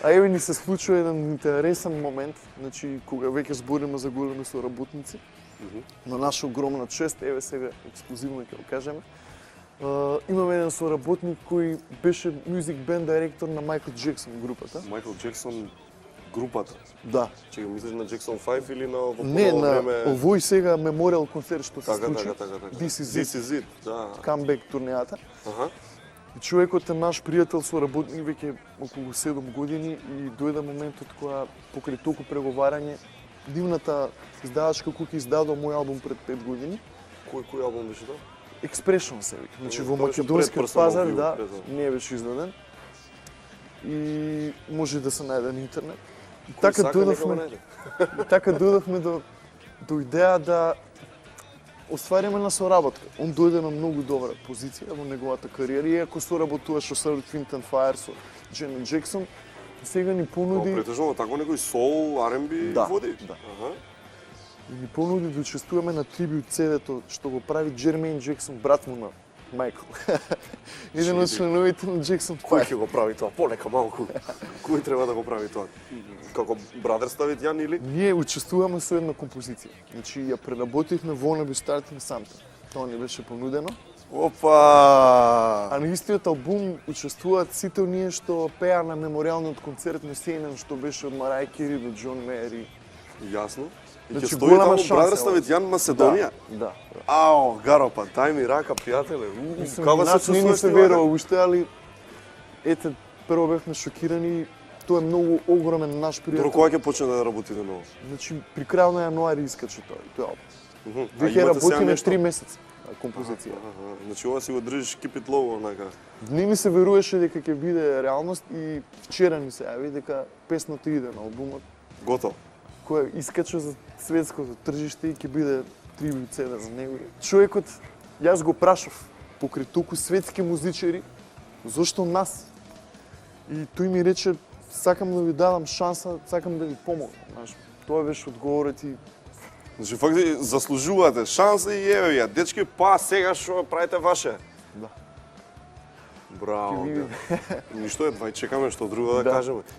А еве ни се случува еден интересен момент, значи кога веќе збориме за големи соработници, на наша огромна чест, еве сега ексклузивно ќе го кажеме. Имаме еден соработник кој беше мюзик бенд директор на Майкл Джексон групата. Майкл Джексон групата. Да. Чека, мислиш на Джексон 5 или на во Не, прво на време? овој сега мемориал концерт што се Така, случи. така. This is This is it, да. Камбек турнејата. Аха. И човекот е наш пријател, соработник веќе околу 7 години и дојде моментот кога покрај толку преговарање дивната издавачка куќа издадува мој албум пред 5 години. Кој албум беше тоа? Expression се вика. Значи во Тоа беше македонскиот пред Personal пазар, View, да, пред. не беше издаден. И може да се најде на интернет. И Кој така сака, нека го дојдовме, најде. и така дојдовме до идеја да оствариме на соработка. Он дојде на многу добра позиција во неговата кариера, иако соработуваше со Earth, Fire, со Дженет Джексон, сега ни понуди Претежно тако некој соул, R&B Да, води? да. Аха. и ни понуди да учествуваме на трибют CD-то што го прави Джермейн Джексон, брат му на Майкл. Еден од членовите на Джексон Кој 5. ќе го прави тоа? Полека малку. Кој треба да го прави тоа? Како брадер ставит Јан или? Ние учествуваме со една композиција. Значи ја преработивме Wanna Be Starting Something. Тоа ни беше понудено. Опа! А на истиот албум учествуваат сите оние што пеа на мемориалниот концерт на CNN, што беше од Марај Кери до Џон Мери. Јасно. И ќе Значи, стои голема таму шанса, брадер ставит Јан Маседонија? Да. Ао, Гаропа, дај ми рака, пријателе. Мислам, Како се нас не ни чувствуваш се ти, верува уште, али ете, прво бевме шокирани. Тоа е многу огромен наш Добро, пријател. кога ќе почне да работите ново? Значи, при крајот на јануари искаче тој албум. А Веќе имате сега работиме нешто? 3 месеци композиција. Аха, значи ова си го држиш keep it low, онака. Не ми се веруваше дека ќе биде реалност и вчера ми се јави дека песната иде на албумот, Готово. која искача за светското тржиште и ќе биде трибют CD за него. Човекот, јас го прашав, покрај толку светски музичари, зошто нас? И тој ми рече, сакам да ви дадам шанса, сакам да ви помогнам. Знаеш, тоа беше одговорот и Значи, факти, заслужувате шанса и еве ја, дечки, па сега што правите ваше? Да. Браво, Ќе бе. Ништо е, двај чекаме што друго да Да. кажеме.